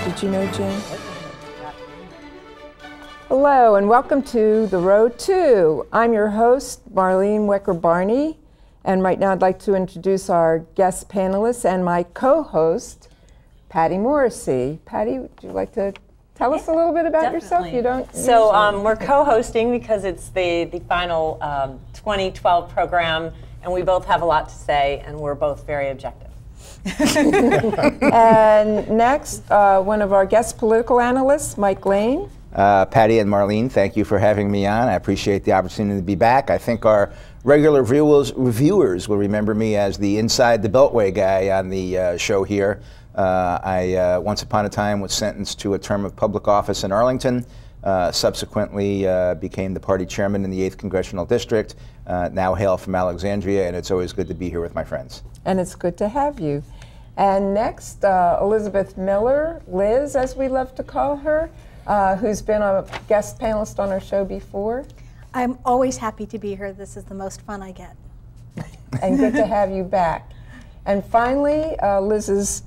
Did you know Jim? Hello and welcome to The Road To. I'm your host, Marlene Wecker-Barney, and right now I'd like to introduce our guest panelists and my co-host, Patty Morrissey. Patty, would you like to tell us a little bit about yourself? You don't. So we're co-hosting because it's the final 2012 program, and we both have a lot to say, and we're both very objective. And next, one of our guest political analysts, Mike Lane. Patty and Marlene, thank you for having me on. I appreciate the opportunity to be back. I think our regular reviewers will remember me as the Inside the Beltway guy on the show here. I once upon a time was sentenced to a term of public office in Arlington, subsequently became the party chairman in the 8th Congressional District, now hail from Alexandria, and it's always good to be here with my friends. And it's good to have you. And next, Elizabeth Miller, Liz, as we love to call her, who's been a guest panelist on our show before. I'm always happy to be here. This is the most fun I get. And good to have you back. And finally, Liz's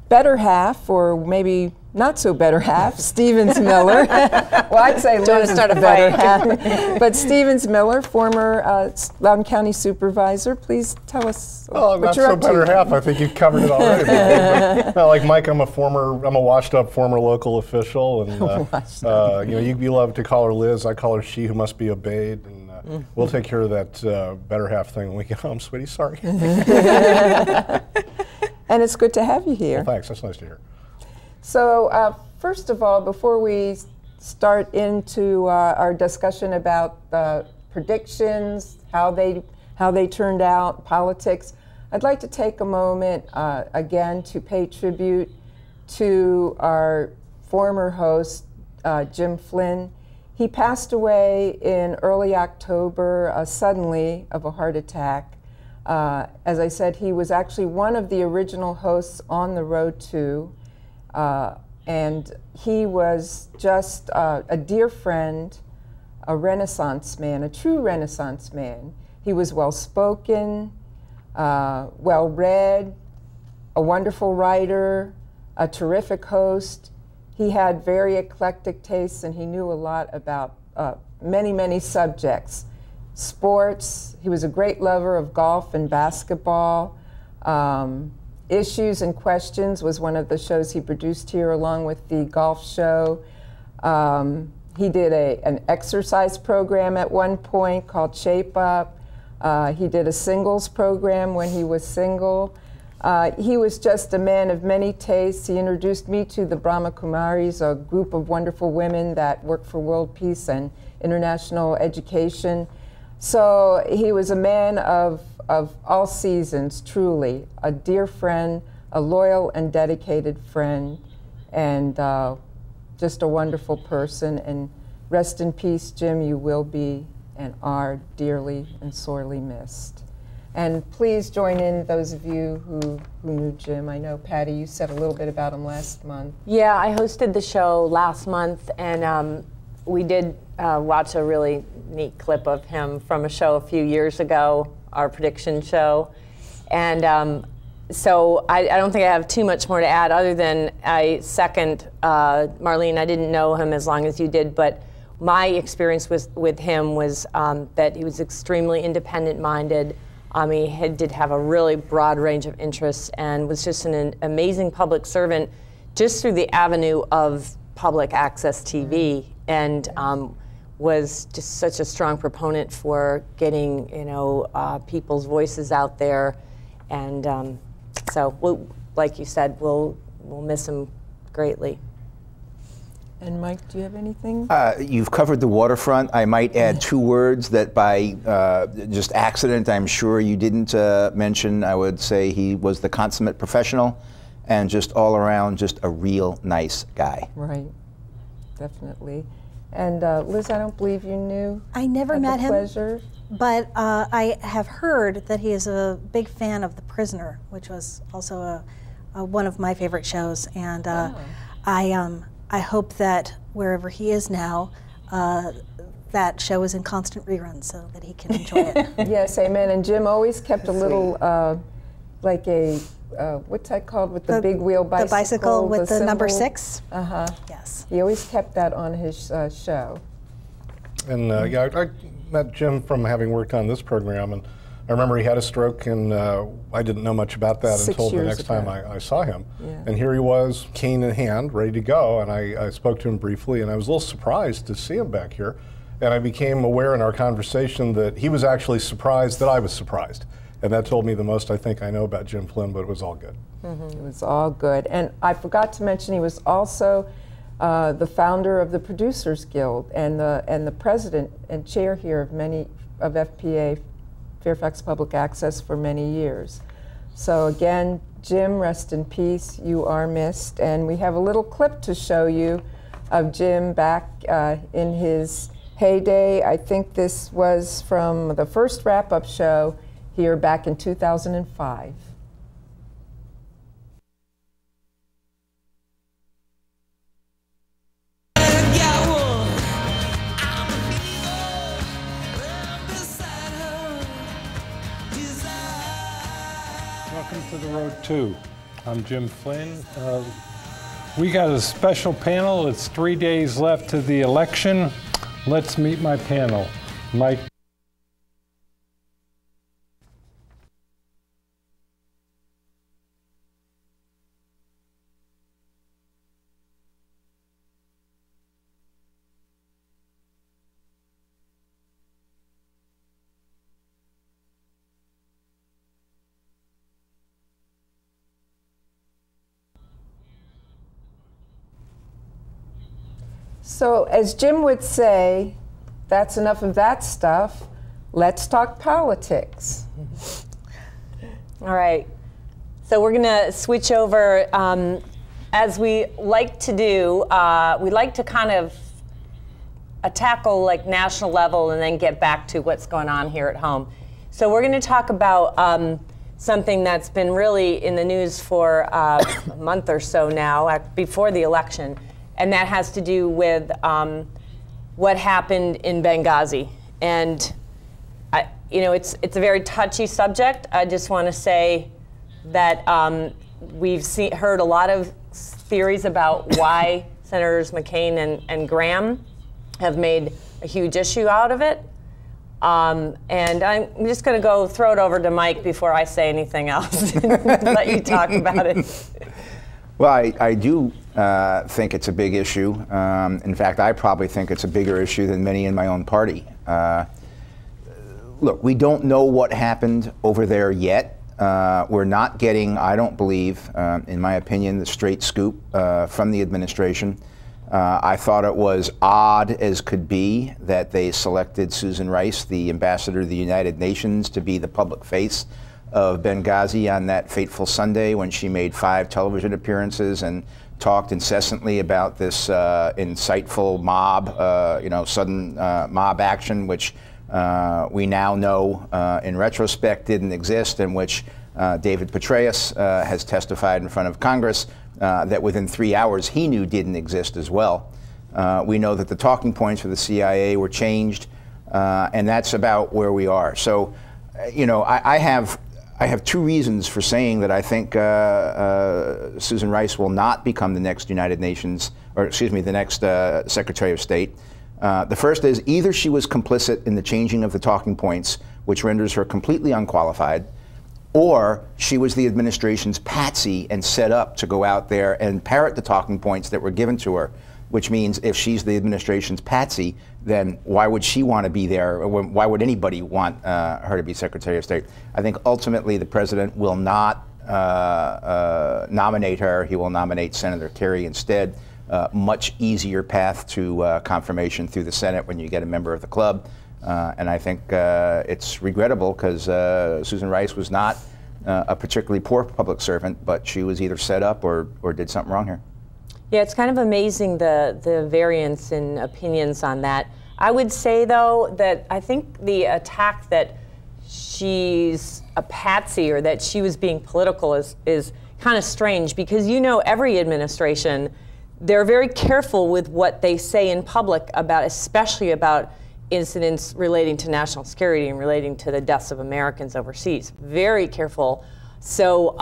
better half, or maybe not so better half, Stevens Miller. Well, I'd say Liz is the better half. But Stevens Miller, former Loudoun County Supervisor, please tell us what you're up to. Not so better half. I think you've covered it already. But, like Mike, I'm a washed-up former local official, and you love to call her Liz. I call her she who must be obeyed, and we'll take care of that better half thing when we get home, sweetie. Sorry. And it's good to have you here. Well, thanks. That's nice to hear. So first of all, before we start into our discussion about predictions, how they turned out, politics, I'd like to take a moment again to pay tribute to our former host, Jim Flynn. He passed away in early October suddenly of a heart attack. As I said, he was actually one of the original hosts on The Road To. And he was just a dear friend, a Renaissance man, a true Renaissance man. He was well-spoken, well-read, a wonderful writer, a terrific host. He had very eclectic tastes, and he knew a lot about many, many subjects. Sports, he was a great lover of golf and basketball. Issues and Questions was one of the shows he produced here, along with the golf show. He did an exercise program at one point called Shape Up. He did a singles program when he was single. He was just a man of many tastes. He introduced me to the Brahma Kumaris, a group of wonderful women that work for world peace and international education. So he was a man of all seasons, truly. A dear friend, a loyal and dedicated friend, and just a wonderful person. And rest in peace, Jim. You will be and are dearly and sorely missed. And please join in, those of you who knew Jim. I know, Patty, you said a little bit about him last month. Yeah, I hosted the show last month, and we did watch a really neat clip of him from a show a few years ago, our prediction show. And so I don't think I have too much more to add, other than I second Marlene. I didn't know him as long as you did, but my experience with him was that he was extremely independent-minded. He did have a really broad range of interests and was just an amazing public servant just through the avenue of public access TV, and was just such a strong proponent for getting people's voices out there. And So, like you said, we'll miss him greatly. And Mike, do you have anything? You've covered the waterfront. I might add two words that by just accident I'm sure you didn't mention. I would say he was the consummate professional and just all around just a real nice guy. Right, definitely. And Liz, I don't believe you knew. I never met him. Pleasure. But I have heard that he is a big fan of The Prisoner, which was also one of my favorite shows. And I hope that wherever he is now, that show is in constant reruns so that he can enjoy it. Yes, amen. And Jim always kept a little, like a, what's that called with the big wheel bicycle? The bicycle with the number symbol? 6? Uh-huh. Yes. He always kept that on his show. And yeah, I met Jim from having worked on this program, and I remember he had a stroke, and I didn't know much about that 6 until the years next ago. time I saw him. Yeah. And here he was, cane in hand, ready to go, and I spoke to him briefly, and I was a little surprised to see him back here. And I became aware in our conversation that he was actually surprised that I was surprised. And that told me the most I think I know about Jim Flynn, but it was all good. It was all good. And I forgot to mention he was also the founder of the Producers Guild and the president and chair here of many of FPA, Fairfax Public Access, for many years. So again, Jim, rest in peace. You are missed. And we have a little clip to show you of Jim back in his heyday. I think this was from the first wrap-up show here back in 2005. Welcome to The Road 2. I'm Jim Flynn. We got a special panel. It's 3 days left to the election. Let's meet my panel. Mike. So as Jim would say, that's enough of that stuff. Let's talk politics. All right. So we're going to switch over. As we like to do, we like to kind of tackle like national level and then get back to what's going on here at home. So we're going to talk about something that's been really in the news for a month or so now, before the election. And that has to do with what happened in Benghazi. And it's a very touchy subject. I just want to say that we've heard a lot of theories about why Senators McCain and Graham have made a huge issue out of it. And I'm just going to throw it over to Mike before I say anything else. Let you talk about it. Well, I do think it's a big issue. In fact, I probably think it's a bigger issue than many in my own party. Look, we don't know what happened over there yet. We're not getting, I don't believe, in my opinion, the straight scoop from the administration. I thought it was odd as could be that they selected Susan Rice, the ambassador to the United Nations, to be the public face of Benghazi on that fateful Sunday when she made 5 television appearances and talked incessantly about this insightful mob, sudden mob action, which we now know in retrospect didn't exist, and which David Petraeus has testified in front of Congress that within 3 hours he knew didn't exist as well. We know that the talking points for the CIA were changed, and that's about where we are. So, I have 2 reasons for saying that I think Susan Rice will not become the next the next Secretary of State. The first is either she was complicit in the changing of the talking points, which renders her completely unqualified, or she was the administration's patsy and set up to go out there and parrot the talking points that were given to her, which means if she's the administration's patsy, then why would she want to be there? Or why would anybody want her to be Secretary of State? I think ultimately the president will not nominate her. He will nominate Senator Kerry instead. Much easier path to confirmation through the Senate when you get a member of the club. And I think it's regrettable because Susan Rice was not a particularly poor public servant, but she was either set up or did something wrong here. Yeah, it's kind of amazing the variance in opinions on that. I would say, though, that I think the attack that she's a patsy or that she was being political is kind of strange, because you know every administration, they're very careful with what they say in public about, especially about incidents relating to national security and relating to the deaths of Americans overseas. Very careful. So,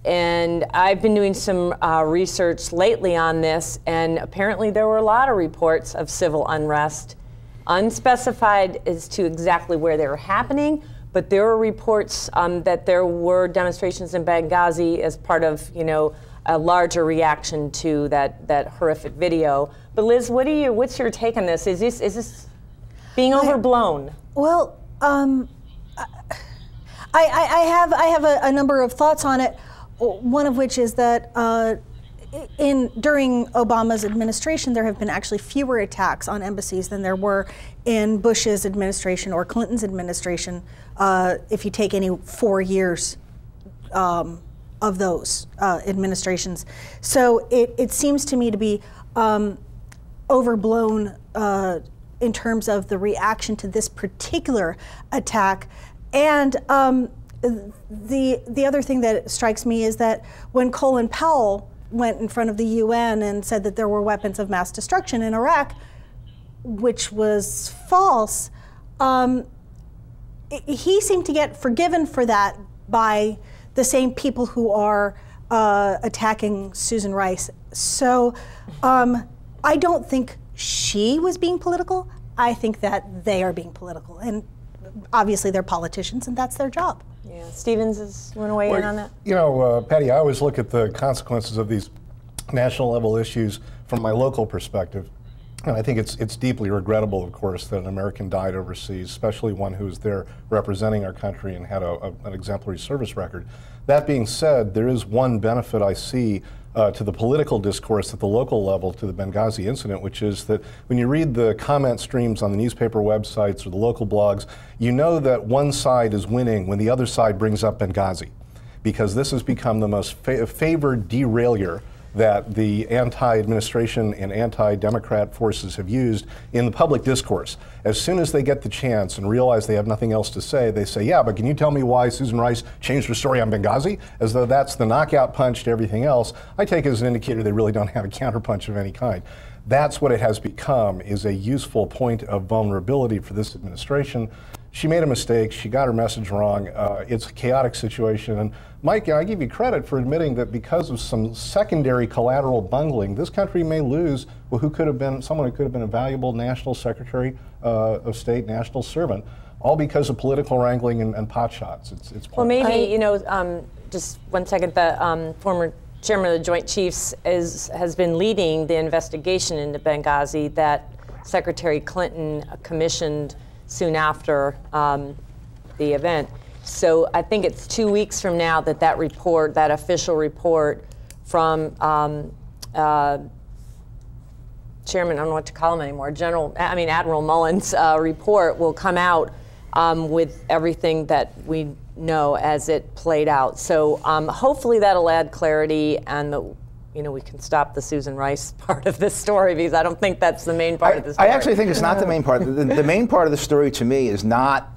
and I've been doing some research lately on this, and apparently there were a lot of reports of civil unrest, unspecified as to exactly where they were happening, but there were reports that there were demonstrations in Benghazi as part of, you know, a larger reaction to that horrific video. But Liz, what's your take on this? Is this being overblown? Well, I have a number of thoughts on it. One of which is that during Obama's administration, there have been actually fewer attacks on embassies than there were in Bush's administration or Clinton's administration, if you take any 4 years of those administrations. So it seems to me to be overblown in terms of the reaction to this particular attack. And the other thing that strikes me is that when Colin Powell went in front of the UN and said that there were weapons of mass destruction in Iraq, which was false, he seemed to get forgiven for that by the same people who are attacking Susan Rice. So I don't think she was being political. I think that they are being political. And obviously they're politicians and that's their job. Yeah, Stevens want to weigh in on that? You know, Patty, I always look at the consequences of these national level issues from my local perspective. And I think it's deeply regrettable, of course, that an American died overseas, especially one who was there representing our country and had an exemplary service record. That being said, there is one benefit I see to the political discourse at the local level to the Benghazi incident, which is that when you read the comment streams on the newspaper websites or the local blogs, you know that one side is winning when the other side brings up Benghazi, because this has become the most favored derailleur that the anti-administration and anti-democrat forces have used in the public discourse. As soon as they get the chance and realize they have nothing else to say, they say, yeah, but can you tell me why Susan Rice changed her story on Benghazi? As though that's the knockout punch to everything else. I take it as an indicator they really don't have a counterpunch of any kind. That's what it has become, is a useful point of vulnerability for this administration. She made a mistake. She got her message wrong. It's a chaotic situation. And Mike, I give you credit for admitting that because of some secondary collateral bungling, this country may lose someone who could have been a valuable national secretary of state, national servant, all because of political wrangling and pot shots. It's well, maybe, you know, just 1 second, the former chairman of the Joint Chiefs has been leading the investigation into Benghazi that Secretary Clinton commissioned soon after the event. So I think it's 2 weeks from now that report, that official report from Chairman, I don't know what to call him anymore, Admiral Mullen's report will come out with everything that we know as it played out. So hopefully that'll add clarity, and we can stop the Susan Rice part of this story, because I don't think that's the main part of the story. I actually think it's not the main part. The main part of the story to me is not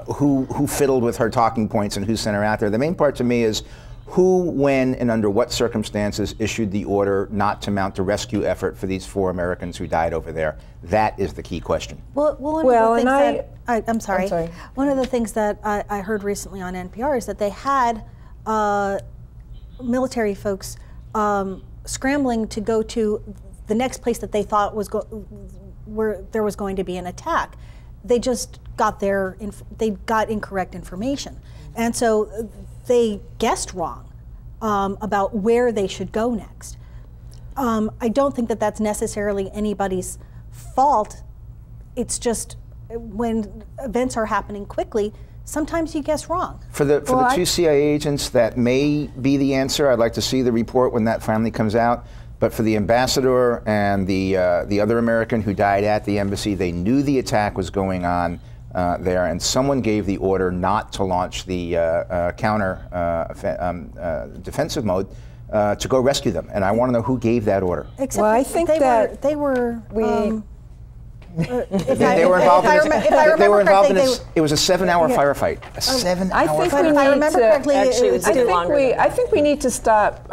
who fiddled with her talking points and who sent her out there. The main part to me is who, when, and under what circumstances issued the order not to mount a rescue effort for these 4 Americans who died over there. That is the key question. I'm sorry. One of the things that I heard recently on NPR is that they had military folks scrambling to go to the next place that they thought was where there was going to be an attack. They just got they got incorrect information, and so they guessed wrong about where they should go next. I don't think that that's necessarily anybody's fault. It's just when events are happening quickly, sometimes you guess wrong. For the two CIA agents, that may be the answer. I'd like to see the report when that finally comes out. But for the ambassador and the other American who died at the embassy, they knew the attack was going on there, and someone gave the order not to launch the defensive mode to go rescue them. And I want to know who gave that order. Except well, I think they were they were involved in it was a 7-hour firefight. A 7-hour firefight. If I remember correctly, Actually, it was too longer. I think we need to stop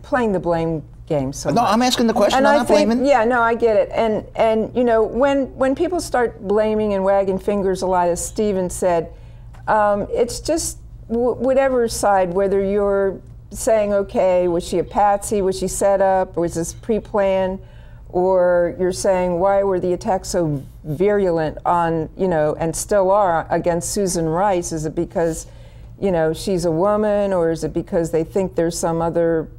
playing the blame game so much. No, I'm asking the question. I'm not blaming. Yeah, no, I get it. And you know, when people start blaming and wagging fingers a lot, as Stephen said, it's just whatever side, whether you're saying, okay, was she a patsy, was she set up, or was this pre-planned, or you're saying, why were the attacks so virulent on, you know, and still are against Susan Rice? Is it because, you know, she's a woman, or is it because they think there's some other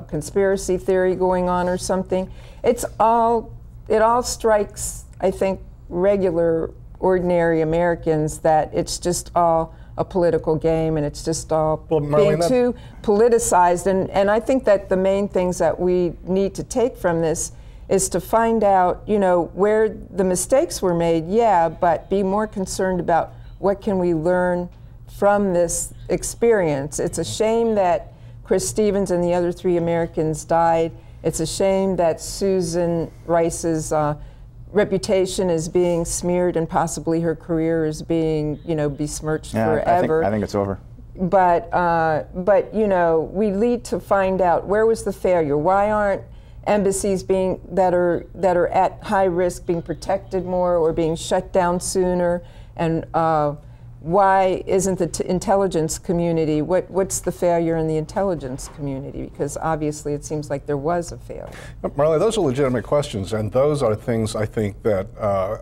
conspiracy theory going on or something? It all strikes, I think, regular, ordinary Americans that it's just all a political game, and it's just all being too politicized. And I think that the main things that we need to take from this is to find out, you know, where the mistakes were made, yeah, but be more concerned about what can we learn from this experience. It's a shame that Chris Stevens and the other 3 Americans died. It's a shame that Susan Rice's reputation is being smeared, and possibly her career is being, you know, besmirched forever. I think it's over. But you know, we need to find out, where was the failure? Why aren't embassies that are at high risk being protected more, or being shut down sooner? And why isn't the intelligence community, what's the failure in the intelligence community? Because obviously it seems like there was a failure. Marley, those are legitimate questions, and those are things I think that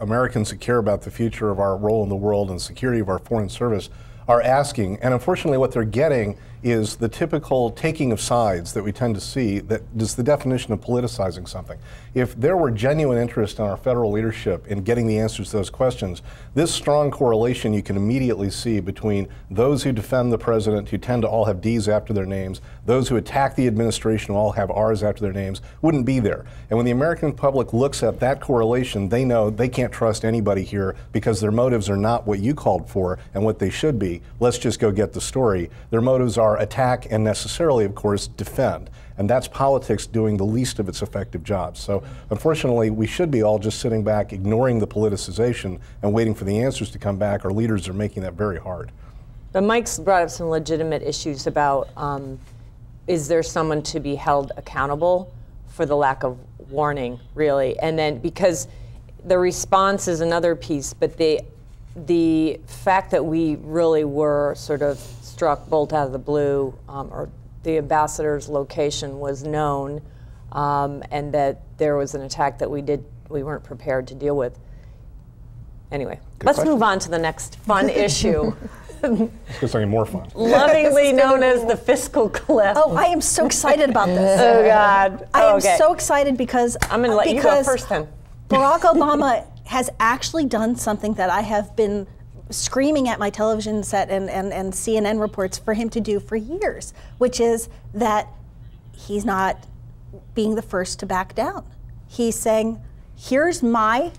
Americans who care about the future of our role in the world and security of our foreign service are asking. And unfortunately what they're getting is the typical taking of sides that we tend to see, that is the definition of politicizing something. If there were genuine interest in our federal leadership in getting the answers to those questions, this strong correlation you can immediately see between those who defend the president, who tend to all have D's after their names, those who attack the administration, who all have R's after their names, wouldn't be there. And when the American public looks at that correlation, they know they can't trust anybody here because their motives are not what you called for and what they should be. Let's just go get the story. Their motives are attack and necessarily, of course, defend. And that's politics doing the least of its effective jobs. So unfortunately, we should be all just sitting back, ignoring the politicization and waiting for the answers to come back. Our leaders are making that very hard. But Mike's brought up some legitimate issues about, is there someone to be held accountable for the lack of warning, really? And then, because the response is another piece, but the fact that we really were sort of struck bolt out of the blue, or the ambassador's location was known, and that there was an attack that we weren't prepared to deal with. Anyway, let's move on to the next fun issue. It's something more fun. Lovingly known as the fiscal cliff. Oh, I am so excited about this. Oh God! I am so excited because I'm going to let you go first, then. Barack Obama has actually done something that I have been screaming at my television set and CNN reports for him to do for years, which is that he's not being the first to back down. He's saying, here's my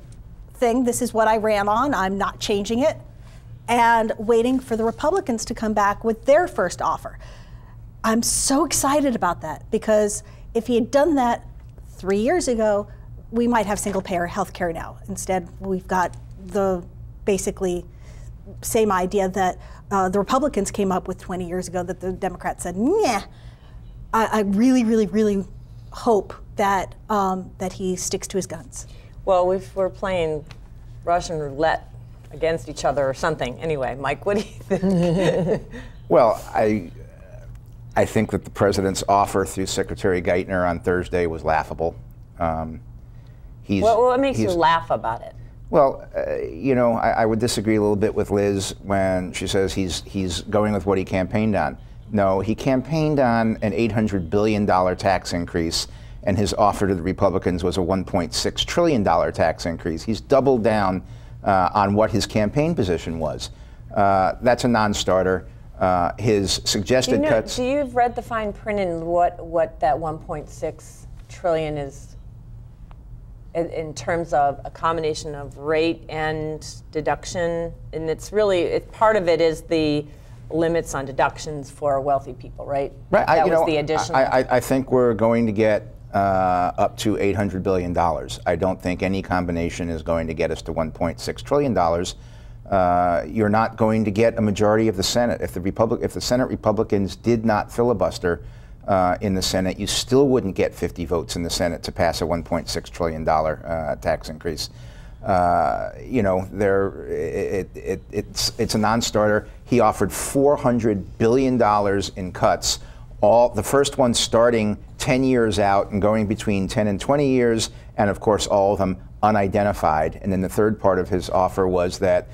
thing, this is what I ran on, I'm not changing it, and waiting for the Republicans to come back with their first offer. I'm so excited about that, because if he had done that 3 years ago, we might have single-payer health care now. Instead, we've got the basically same idea that the Republicans came up with 20 years ago that the Democrats said, nah. I really, really, really hope that that he sticks to his guns. Well, we're playing Russian roulette against each other or something. Anyway, Mike, what do you think? Well, I think that the president's offer through Secretary Geithner on Thursday was laughable. What makes you laugh about it? Well, you know, I would disagree a little bit with Liz when she says he's going with what he campaigned on. No, he campaigned on an $800 billion tax increase, and his offer to the Republicans was a $1.6 trillion tax increase. He's doubled down on what his campaign position was. That's a non-starter. His suggested cuts. Do you've read the fine print in what that 1.6 trillion is in terms of a combination of rate and deduction? And it's really, part of it is the limits on deductions for wealthy people, right? Right. That was the additional. I think we're going to get up to $800 billion. I don't think any combination is going to get us to $1.6 trillion. You're not going to get a majority of the Senate. If the Senate Republicans did not filibuster in the Senate, you still wouldn't get 50 votes in the Senate to pass a $1.6 trillion tax increase. You know, it's a non-starter. He offered $400 billion in cuts. The first one starting 10 years out and going between 10 and 20 years, and of course all of them unidentified. And then the third part of his offer was that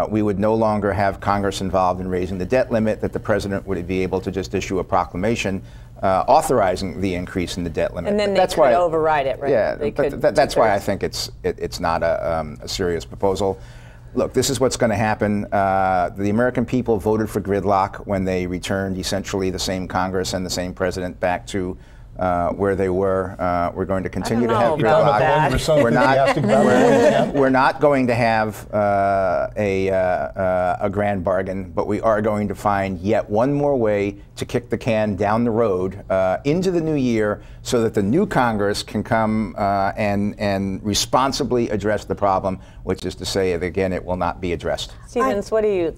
we would no longer have Congress involved in raising the debt limit, that the president would be able to just issue a proclamation authorizing the increase in the debt limit. And then they could override it, right? Yeah, that's why I think it's not a serious proposal. Look, this is what's going to happen. The American people voted for gridlock when they returned essentially the same Congress and the same president back to where they were. We're going to continue to have gridlock. We're not going to have a grand bargain, but we are going to find yet one more way to kick the can down the road into the new year so that the new Congress can come and responsibly address the problem, which is to say, again, it will not be addressed. Stevens, what do you...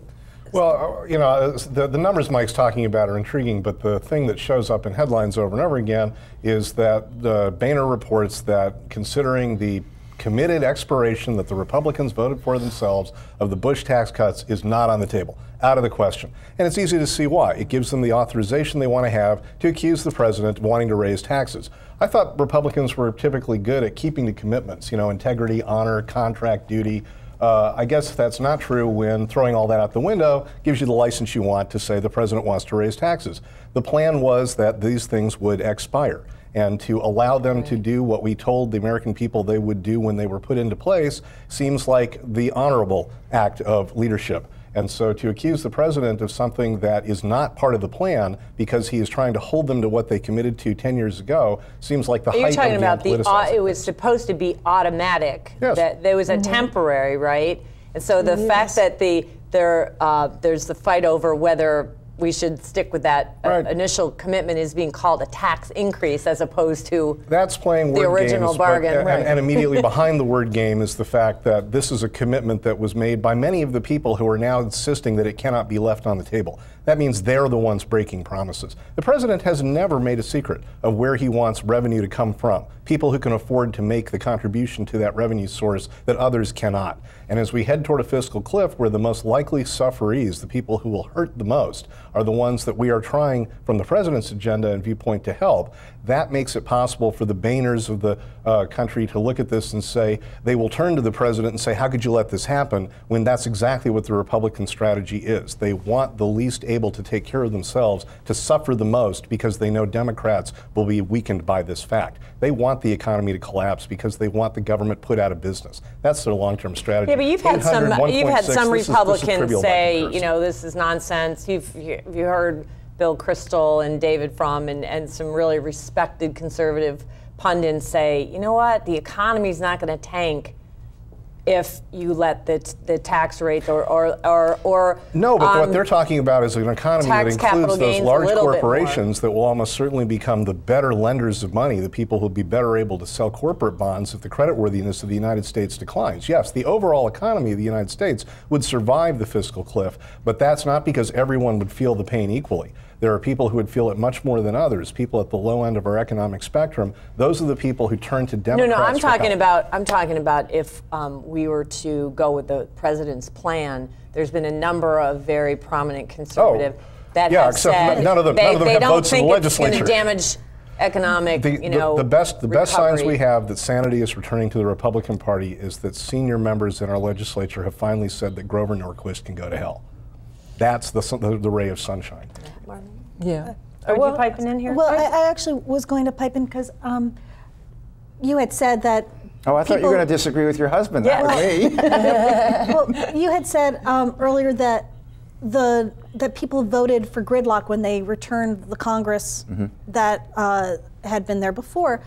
Well, you know, the numbers Mike's talking about are intriguing, but the thing that shows up in headlines over and over again is that Boehner reports that considering the committed expiration that the Republicans voted for themselves of the Bush tax cuts is not on the table, out of the question. And it's easy to see why. It gives them the authorization they want to have to accuse the president of wanting to raise taxes. I thought Republicans were typically good at keeping to commitments, you know, integrity, honor, contract duty. I guess that's not true when throwing all that out the window gives you the license you want to say the president wants to raise taxes. The plan was that these things would expire, and to allow them to do what we told the American people they would do when they were put into place seems like the honorable act of leadership. And so to accuse the president of something that is not part of the plan because he is trying to hold them to what they committed to 10 years ago seems like the height of the You're talking about it was supposed to be automatic. Yes. That there was a temporary, right? And so the fact that there's the fight over whether we should stick with that initial commitment is being called a tax increase as opposed to that's playing the word original games, bargain. And immediately behind the word game is the fact that this is a commitment that was made by many of the people who are now insisting that it cannot be left on the table. That means they're the ones breaking promises. The president has never made a secret of where he wants revenue to come from. People who can afford to make the contribution to that revenue source that others cannot. And as we head toward a fiscal cliff where the most likely sufferees, the people who will hurt the most, are the ones that we are trying from the president's agenda and viewpoint to help, that makes it possible for the Boehners of the country to look at this and say, they will turn to the president and say, how could you let this happen, when that's exactly what the Republican strategy is. They want the least able to take care of themselves to suffer the most because they know Democrats will be weakened by this fact. They want the economy to collapse because they want the government put out of business. That's their long-term strategy. Yeah, but you've had some Republicans say, you know, this is nonsense. You've heard Bill Kristol and David Frum and some really respected conservative pundits say, you know what, the economy's not going to tank if you let the tax rate or no, but what they're talking about is an economy that includes those large corporations that will almost certainly become the better lenders of money, the people who will be better able to sell corporate bonds if the creditworthiness of the United States declines. Yes, the overall economy of the United States would survive the fiscal cliff, but that's not because everyone would feel the pain equally. There are people who would feel it much more than others, people at the low end of our economic spectrum. Those are the people who turn to Democrats. No, I'm talking about if we were to go with the president's plan. There's been a number of very prominent conservative that have said none of them have votes in the legislature. It's going to damage economic, the best signs we have that sanity is returning to the Republican Party is that senior members in our legislature have finally said that Grover Norquist can go to hell. That's the ray of sunshine. Yeah. Are you piping in here? Well, I actually was going to pipe in because you had said that Oh, I thought you were going to disagree with your husband. Yeah. That was me. Well, you had said earlier that that people voted for gridlock when they returned the Congress that had been there before.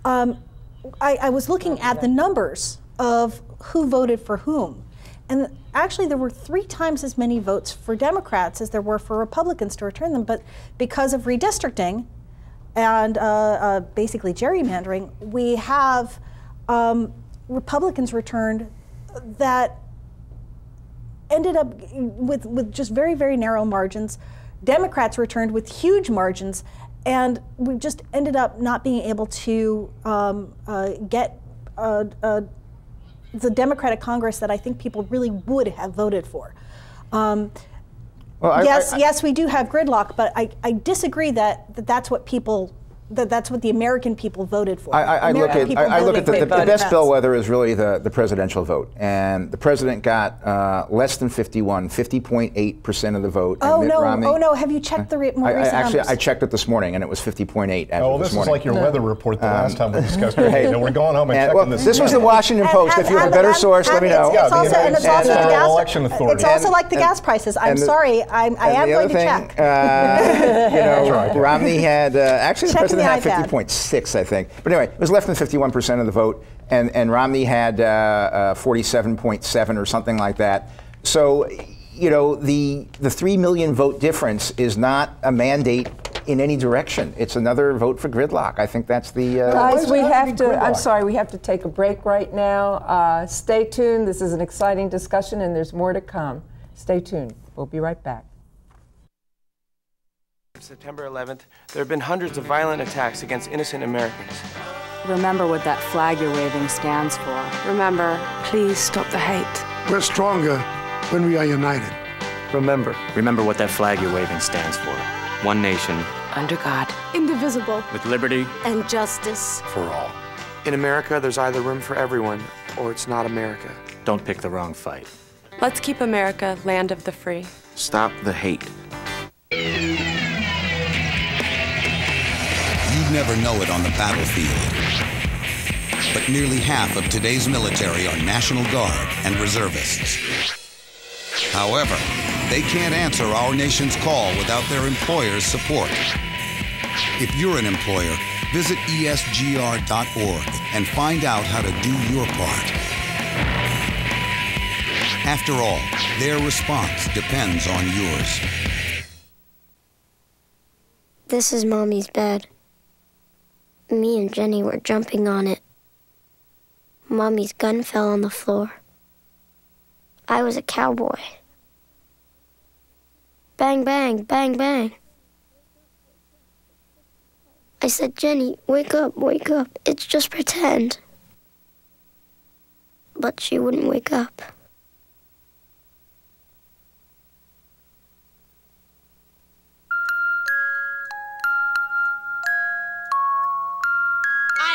I was looking at the numbers of who voted for whom, and actually there were 3 times as many votes for Democrats as there were for Republicans to return them. But because of redistricting and basically gerrymandering, we have Republicans returned that ended up with just very, very narrow margins. Democrats returned with huge margins, and we just ended up not being able to get the Democratic Congress that I think people really would have voted for. Yes, we do have gridlock, but I disagree that's what people. That's what the American people voted for. I look at the best bellwether is really the presidential vote, and the president got less than 50.8% of the vote. Oh and Mitt Romney, no! Have you checked the more recent numbers? I checked it this morning, and it was 50.8. Oh, this is like your weather report the last time we discussed it. Hey, we're going home and checking this. This was the Washington Post. If you have a better source, let me know. It's also like the gas prices. I'm sorry, I am going to check. Romney had actually the president had 50.6, I think. But anyway, it was less than 51% of the vote, and Romney had 47.7 or something like that. So, the 3 million vote difference is not a mandate in any direction. It's another vote for gridlock. I think that's the... Guys, we have to, I'm sorry, we have to take a break right now. Stay tuned. This is an exciting discussion, and there's more to come. Stay tuned. We'll be right back. September 11th, there have been hundreds of violent attacks against innocent Americans. Remember what that flag you're waving stands for. Remember, please stop the hate. We're stronger when we are united. Remember what that flag you're waving stands for. One nation. Under God. Indivisible. With liberty. And justice. For all. In America, there's either room for everyone, or it's not America. Don't pick the wrong fight. Let's keep America land of the free. Stop the hate. You'd never know it on the battlefield, but nearly half of today's military are National Guard and reservists. However, they can't answer our nation's call without their employer's support. If you're an employer, visit esgr.org and find out how to do your part. After all, their response depends on yours. This is Mommy's bed. Me and Jenny were jumping on it. Mommy's gun fell on the floor. I was a cowboy. Bang, bang, bang, bang. I said, Jenny, wake up, it's just pretend. But she wouldn't wake up.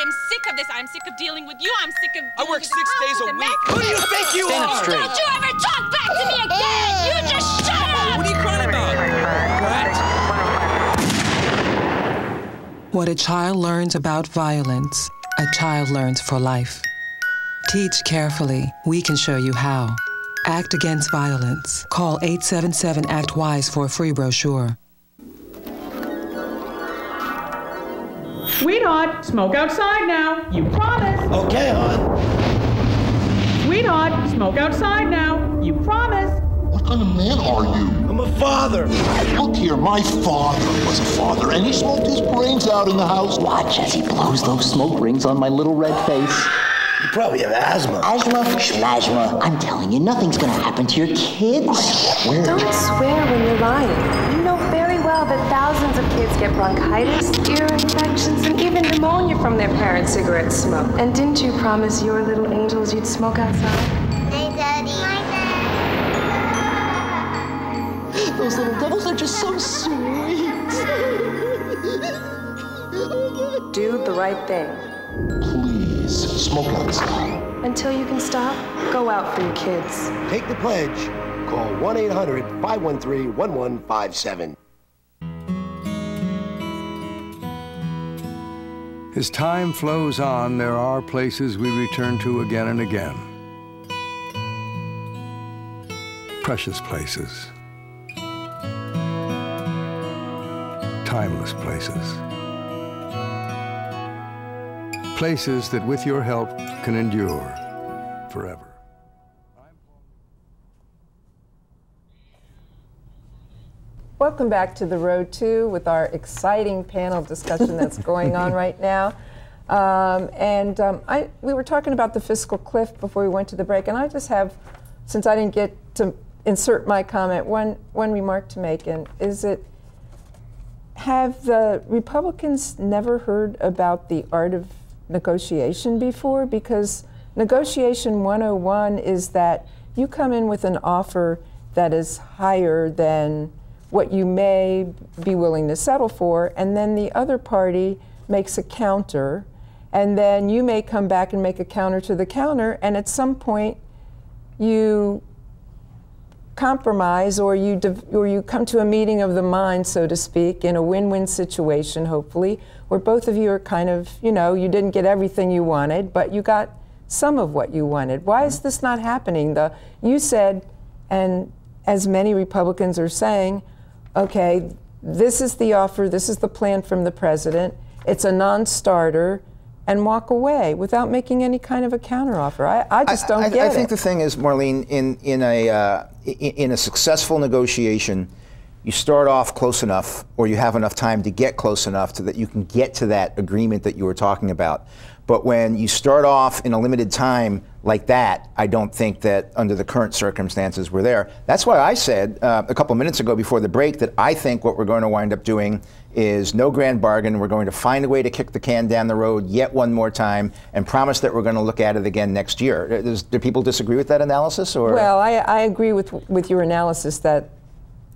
I'm sick of this. I'm sick of dealing with you. I'm sick of I work 6 days a week. Who do you think you Stand are? up straight. Don't you ever talk back to me again! You just shut up! What are you crying about? What a child learns about violence, a child learns for life. Teach carefully. We can show you how. Act Against Violence. Call 877-ACT-WISE for a free brochure. Sweetheart, smoke outside now. You promised. Okay, hon. Sweetheart, smoke outside now. You promised. What kind of man are you? I'm a father. Look here, my father was a father, and he smoked his brains out in the house. Watch as he blows those smoke rings on my little red face. You probably have asthma. Asthma? Schlasma. I'm telling you, nothing's gonna happen to your kids. I swear. Don't swear when you're lying. You know very well that thousands of kids get bronchitis, ear infections, and even pneumonia from their parents' cigarette smoke. And didn't you promise your little angels you'd smoke outside? Hey, Daddy. Those little devils are just so sweet. Do the right thing. Please, smoke outside. Until you can stop, go out for your kids. Take the pledge. Call 1-800-513-1157. As time flows on, there are places we return to again and again. Precious places. Timeless places. Places that, with your help, can endure forever. Welcome back to The Road 2 with our exciting panel discussion that's going on right now. We were talking about the fiscal cliff before we went to the break, and I just have, since I didn't get to insert my comment, one remark to make, and is it, have the Republicans never heard about the art of negotiation before? Because negotiation 101 is that you come in with an offer that is higher than what you may be willing to settle for, and then the other party makes a counter, and then you may come back and make a counter to the counter, and at some point you compromise, or you come to a meeting of the mind, so to speak, in a win-win situation, hopefully, where both of you are kind of, you know, you didn't get everything you wanted, but you got some of what you wanted. Why is this not happening? You said, and as many Republicans are saying, okay, this is the offer, this is the plan from the president, it's a non-starter, and walk away without making any kind of a counteroffer. I just don't get it. I think the thing is, Marlene, in a successful negotiation, you start off close enough, or you have enough time to get close enough so that you can get to that agreement that you were talking about. But when you start off in a limited time like that, I don't think that under the current circumstances we're there. That's why I said a couple minutes ago before the break that I think what we're going to wind up doing is no grand bargain. We're going to find a way to kick the can down the road yet one more time and promise that we're going to look at it again next year. Do people disagree with that analysis? Or? Well, I agree with your analysis that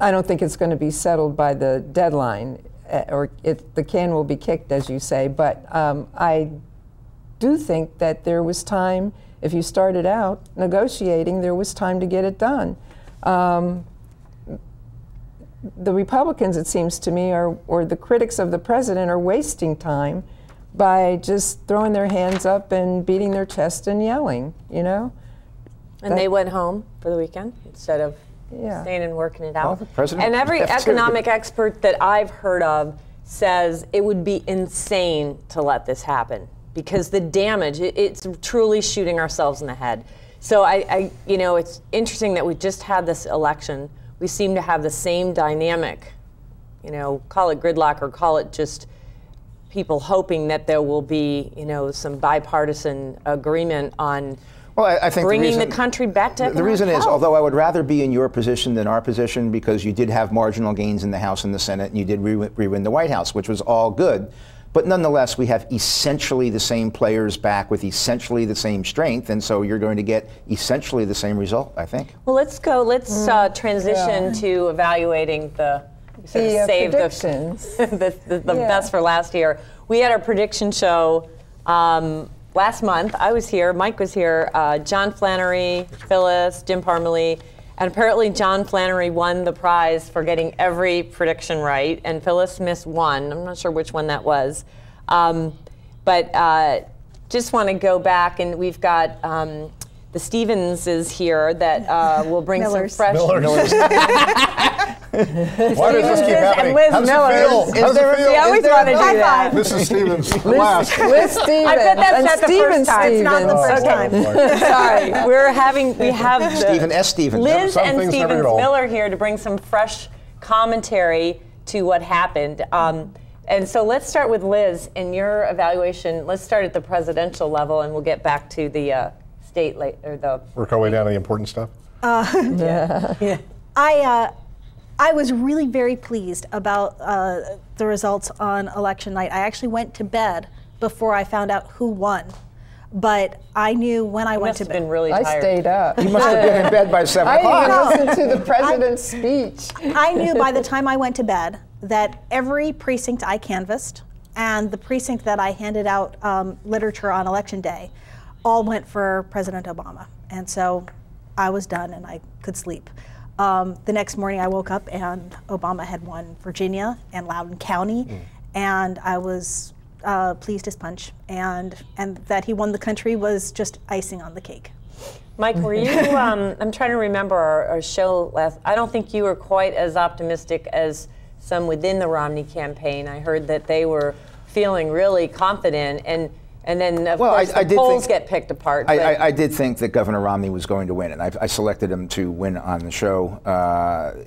I don't think it's going to be settled by the deadline, or the can will be kicked, as you say, but I do think that there was time, if you started out negotiating, there was time to get it done. The Republicans, it seems to me, or the critics of the president, are wasting time by just throwing their hands up and beating their chest and yelling, you know? And they went home for the weekend instead of staying and working it out. Well, the president and every economic expert that I've heard of says it would be insane to let this happen, because the damage, it's truly shooting ourselves in the head. So you know, it's interesting that we just had this election. We seem to have the same dynamic, you know, call it gridlock or call it just people hoping that there will be, you know, some bipartisan agreement on I think bringing the country back to the reason is, although I would rather be in your position than our position, because you did have marginal gains in the House and the Senate, and you did re-win the White House, which was all good. But nonetheless, we have essentially the same players back with essentially the same strength, and so you're going to get essentially the same result, I think. Well, let's transition to evaluating the predictions. the best for last year. We had our prediction show last month. I was here, Mike was here, John Flannery, Phyllis, Jim Parmalee, and apparently John Flannery won the prize for getting every prediction right, and Phyllis missed one. I'm not sure which one that was. But just want to go back, and we've got the Stevenses here that will bring some fresh... Millers. Why does this keep happening? Liz How's Miller. it feel? How's it feel? We always want to do that. Mrs. Stevens, last. Liz Stevens. I bet that's not the first time. It's not the first time. Sorry, we have Stephen S. Stevens. Liz and Stevens Miller here to bring some fresh commentary to what happened. And so let's start with Liz and your evaluation. Let's start at the presidential level, and we'll get back to the state or the. Work our way down to the important stuff. Yeah. I was really very pleased about the results on election night. I actually went to bed before I found out who won. But I knew when I went to bed. Been really tired. I stayed up. You must have been in bed by 7 o'clock. I even listened to the president's speech. I knew by the time I went to bed that every precinct I canvassed and the precinct that I handed out literature on election day all went for President Obama. And so I was done and I could sleep. The next morning I woke up and Obama had won Virginia and Loudoun County, and I was pleased as punch, and that he won the country was just icing on the cake. Mike, were you, I'm trying to remember our show last, I don't think you were quite as optimistic as some within the Romney campaign. I heard that they were feeling really confident, and then of course the polls get picked apart. I did think that Governor Romney was going to win, and I selected him to win on the show.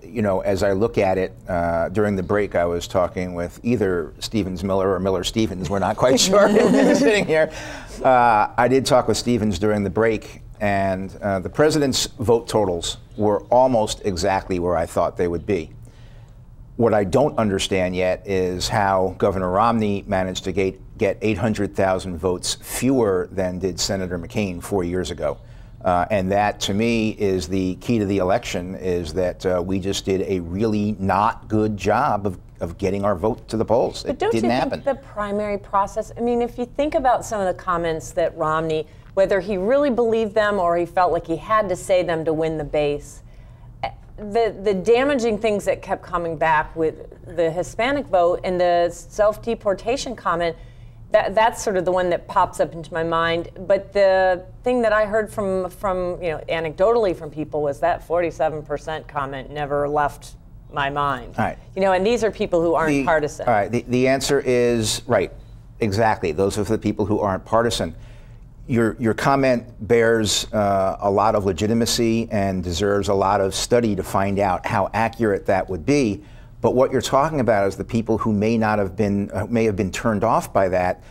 You know, as I look at it, during the break I was talking with either Stevens Miller or Miller Stevens, we're not quite sure who's sitting here. I did talk with Stevens during the break, and the president's vote totals were almost exactly where I thought they would be. What I don't understand yet is how Governor Romney managed to get 800,000 votes fewer than did Senator McCain 4 years ago. And that, to me, is the key to the election, is that we just did a really not good job of getting our vote to the polls. But don't you think the primary process, I mean, if you think about some of the comments that Romney, whether he really believed them or he felt like he had to say them to win the base, the damaging things that kept coming back with the Hispanic vote and the self-deportation comment, that's sort of the one that pops up into my mind. But the thing that I heard from you know, anecdotally from people was that 47% comment never left my mind. All right. You know, and these are people who aren't partisan. All right. The answer is right. Exactly. Those are the people who aren't partisan. Your comment bears a lot of legitimacy and deserves a lot of study to find out how accurate that would be. But what you're talking about is the people who may have been turned off by that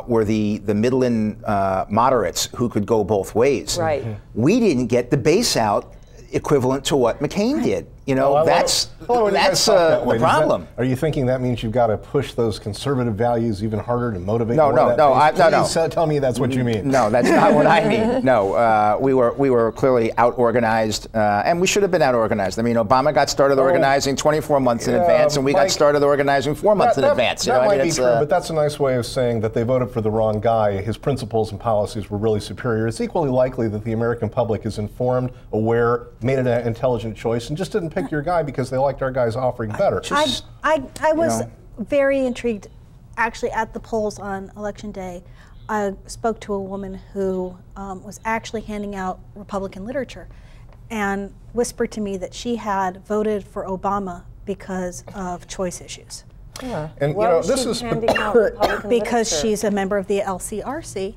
were the middle-in moderates who could go both ways. Right. We didn't get the base out equivalent to what McCain did. You know, that's the problem. Are you thinking that means you've got to push those conservative values even harder to motivate? No. Please tell me that's what you mean. No, that's not what I mean. No, we were clearly out-organized, and we should have been out-organized. I mean, Obama got started organizing 24 months in advance, and we got started organizing 4 months in advance. That might be true, but that's a nice way of saying that they voted for the wrong guy. His principles and policies were really superior. It's equally likely that the American public is informed, aware, made an intelligent choice, and just didn't pick your guy because they liked our guy's offering better. I was very intrigued, actually, at the polls on Election Day. I spoke to a woman who was actually handing out Republican literature and whispered to me that she had voted for Obama because of choice issues. Yeah. And you know, this is because she's a member of the LCRC.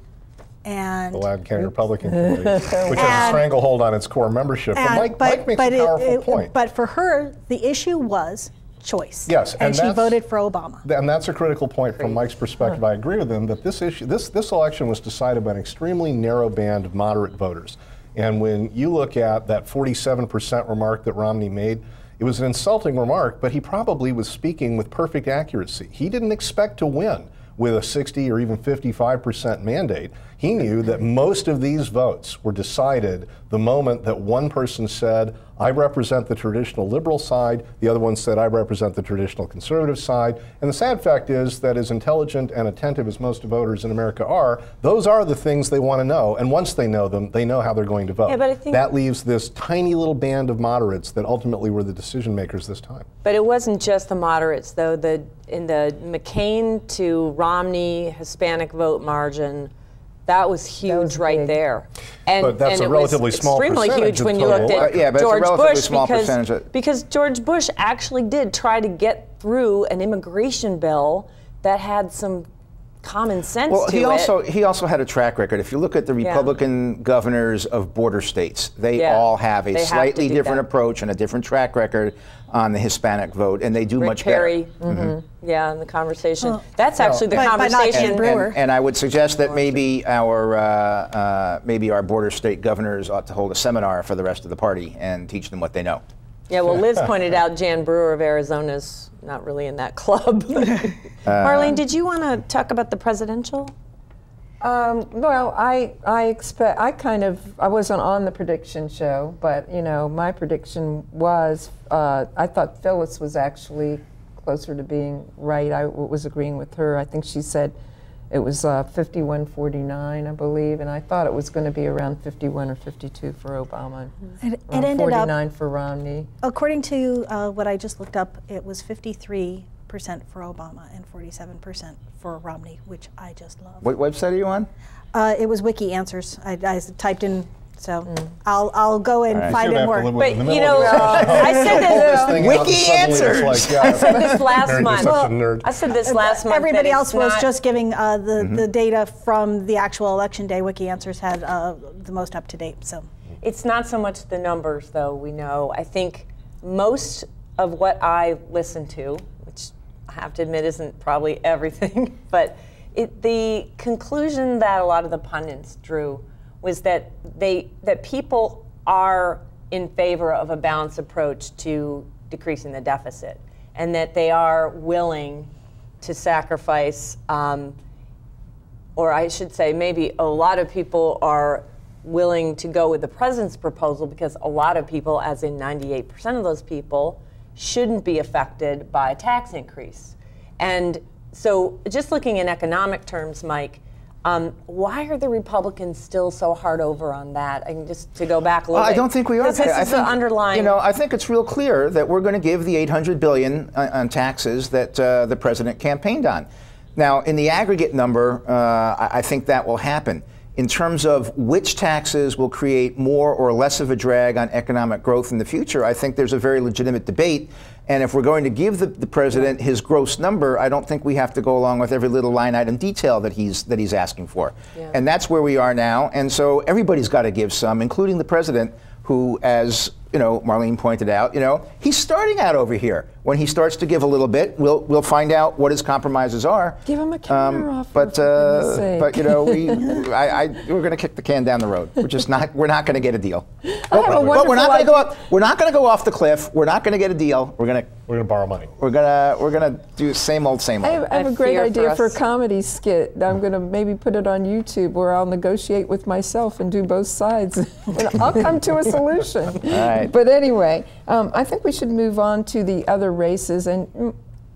And the Loudoun County Republican Committee, which has a stranglehold on its core membership. But Mike makes a powerful point. But for her, the issue was choice. Yes, and she voted for Obama. And that's a critical point from Mike's perspective. I agree with him that this election was decided by an extremely narrow band of moderate voters. And when you look at that 47% remark that Romney made, it was an insulting remark, but he probably was speaking with perfect accuracy. He didn't expect to win with a 60 or even 55% mandate. He knew that most of these votes were decided the moment that one person said, I represent the traditional liberal side, the other one said, I represent the traditional conservative side. And the sad fact is that as intelligent and attentive as most voters in America are, those are the things they want to know. And once they know them, they know how they're going to vote. Yeah, but I think that leaves this tiny little band of moderates that ultimately were the decision makers this time. But it wasn't just the moderates, though. In the McCain to Romney Hispanic vote margin, that was huge right there. But that's a relatively small percentage. Extremely huge when you looked at George Bush, because George Bush actually did try to get through an immigration bill that had some common sense to it. He also had a track record. If you look at the Republican governors of border states, they all have a slightly different approach and a different track record on the Hispanic vote, and they do much better. Yeah, in the conversation. That's actually the conversation. And I would suggest that maybe our border state governors ought to hold a seminar for the rest of the party and teach them what they know. Yeah, well, Liz pointed out Jan Brewer of Arizona's not really in that club. Marlene, did you want to talk about the presidential? Well, I wasn't on the prediction show, but you know, my prediction was I thought Phyllis was actually closer to being right. I was agreeing with her. I think she said it was 51-49, I believe, and I thought it was going to be around 51 or 52 for Obama, it ended 49 for Romney. According to what I just looked up, it was 53 for Obama and 47% for Romney, which I just love. What website are you on? It was Wiki Answers. I typed in, so I'll go and find it more. But you know, I said this. Wiki Answers. I said this last month. I said this last month. Everybody else was just giving the data from the actual election day. Wiki Answers had the most up to date. So it's not so much the numbers, though. We know. I think most of what I listen to, which I have to admit isn't probably everything, but the conclusion that a lot of the pundits drew was that people are in favor of a balanced approach to decreasing the deficit, and that they are willing to sacrifice, or I should say maybe a lot of people are willing to go with the president's proposal because a lot of people, as in 98% of those people, shouldn't be affected by a tax increase. And so just looking in economic terms, Mike, why are the Republicans still so hard over on that? I can just to go back a little bit. I don't think we are. This is the underlying. You know, I think it's real clear that we're going to give the $800 billion on taxes that the president campaigned on. Now, in the aggregate number, I think that will happen. In terms of which taxes will create more or less of a drag on economic growth in the future, I think there's a very legitimate debate. And if we're going to give the president his gross number, I don't think we have to go along with every little line item detail that he's asking for. Yeah. And that's where we are now. And so everybody's got to give some, including the president, who, as you know, Marlene pointed out, you know, he's starting out over here. When he starts to give a little bit, we'll find out what his compromises are. Give him a counter offer. But you know, we're going to kick the can down the road. We're not going to get a deal. But we're not going to go up. We're not going to go off the cliff. We're not going to get a deal. We're going to borrow money. We're going to do same old, same old. I have a great idea for a comedy skit. I'm going to maybe put it on YouTube where I'll negotiate with myself and do both sides. And I'll come to a solution. All right. But anyway, I think we should move on to the other races. And,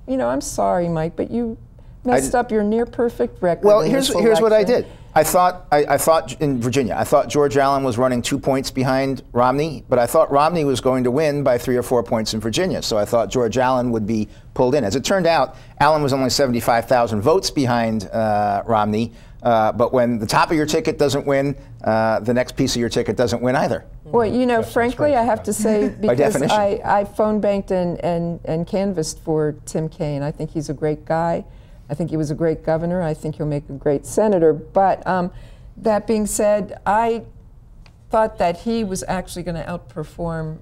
you know, I'm sorry, Mike, but you messed up your near perfect record. Well, here's what I did. I thought in Virginia, I thought George Allen was running 2 points behind Romney, but I thought Romney was going to win by 3 or 4 points in Virginia. So I thought George Allen would be pulled in. As it turned out, Allen was only 75,000 votes behind Romney. But when the top of your ticket doesn't win, the next piece of your ticket doesn't win either. Well, you know, frankly, I have to say, because I phone banked and canvassed for Tim Kaine. I think he's a great guy. I think he was a great governor. I think he'll make a great senator. But that being said, I thought that he was actually going to outperform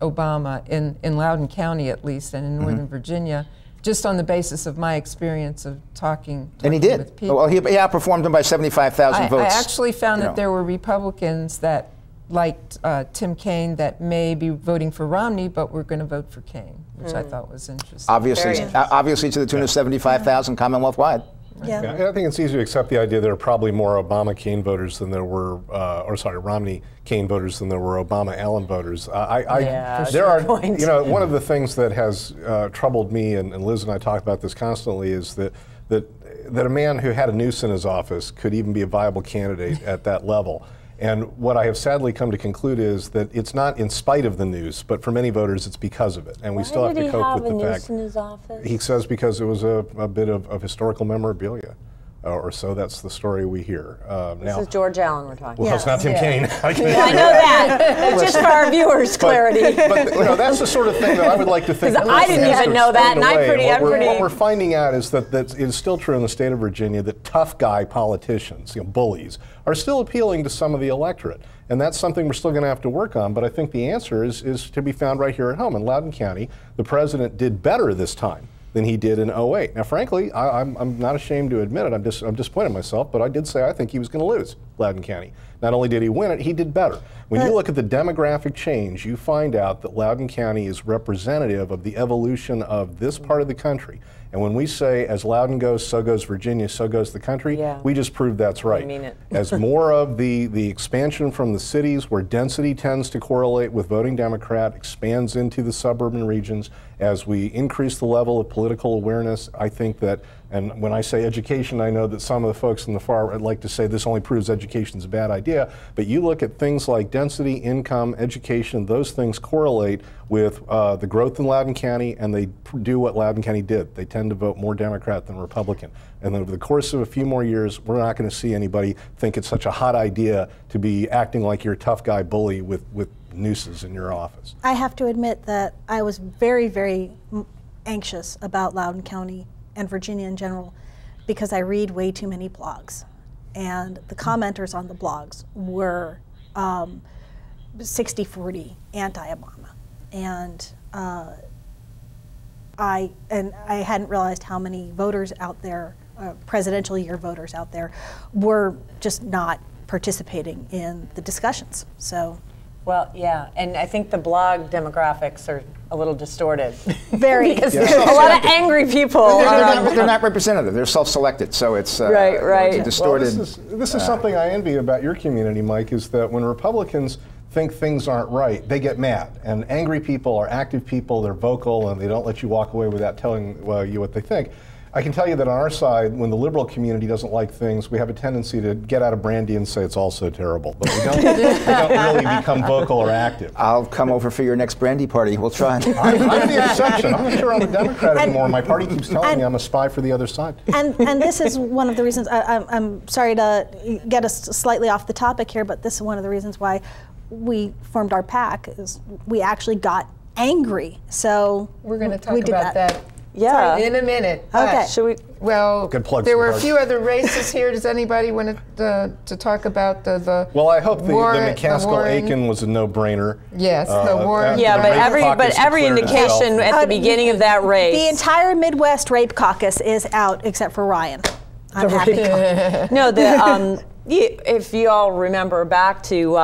Obama in Loudoun County, at least, and in Northern Virginia, just on the basis of my experience of talking and he did. With people. Well, he outperformed him by 75,000 votes. I actually found that there were Republicans that liked Tim Kaine that may be voting for Romney, but were going to vote for Kaine, which I thought was interesting. Obviously to the tune of 75,000 Commonwealth-wide. Yeah. I think it's easy to accept the idea there are probably more Obama Kaine voters than there were, Romney Kaine voters than there were Obama Allen voters. There are, you know, one of the things that has troubled me, and Liz and I talk about this constantly, is that a man who had a noose in his office could even be a viable candidate at that level. And what I have sadly come to conclude is that it's not in spite of the noose, but for many voters it's because of it. And we still have to cope with the fact. In his office? He says because it was a bit of historical memorabilia. Or so that's the story we hear. This is George Allen we're talking about. Well, it's not Tim Kaine. I know that. Just for our viewers' clarity. But you know, that's the sort of thing that I would like to think. I didn't even know that, and I'm pretty. What we're finding out is that it is still true in the state of Virginia that tough guy politicians, you know, bullies, are still appealing to some of the electorate. And that's something we're still going to have to work on. But I think the answer is to be found right here at home. In Loudoun County, the president did better this time than he did in 08. Now, frankly, I'm not ashamed to admit it. I'm disappointed in myself, but I did say I think he was going to lose Loudoun County. Not only did he win it, he did better. When you look at the demographic change, you find out that Loudoun County is representative of the evolution of this part of the country. And when we say, as Loudoun goes, so goes Virginia, so goes the country, we just proved that's right. I mean it. As more of the expansion from the cities where density tends to correlate with voting Democrat expands into the suburban regions, as we increase the level of political awareness, I think that And when I say education, I know that some of the folks in the far right like to say this only proves education is a bad idea, but you look at things like density, income, education, those things correlate with the growth in Loudoun County, and they do what Loudoun County did. They tend to vote more Democrat than Republican. And over the course of a few more years, we're not going to see anybody think it's such a hot idea to be acting like you're a tough guy bully with nooses in your office. I have to admit that I was very, very anxious about Loudoun County and Virginia in general because I read way too many blogs. And the commenters on the blogs were 60-40 anti-Obama. And I hadn't realized how many voters out there, presidential year voters out there, were just not participating in the discussions. So. Well, yeah, and I think the blog demographics are a little distorted. Very. Because there's a lot of angry people. They're not representative. They're self-selected, so it's right. It's a distorted. Well, this is something I envy about your community, Mike, is that when Republicans think things aren't right, they get mad. And angry people are active people, they're vocal, and they don't let you walk away without telling you what they think. I can tell you that on our side, when the liberal community doesn't like things, we have a tendency to get out of brandy and say it's all so terrible. But we don't really become vocal or active. I'll come over for your next brandy party. We'll try. I'm the exception. I'm not sure I'm a Democrat anymore. My party keeps telling me I'm a spy for the other side. And this is one of the reasons, I'm sorry to get us slightly off the topic here, but this is one of the reasons why we formed our PAC, is we actually got angry. So we're going to talk about that. Yeah, in a minute. Okay. Should we? Well, there were a few other races here. Does anybody want to talk about the Well, I hope the McCaskill-Aiken was a no-brainer. Yes, the Warren. Yeah, but every indication at the beginning of that race. The entire Midwest Rape Caucus is out except for Ryan. I'm happy. No, if you all remember back to,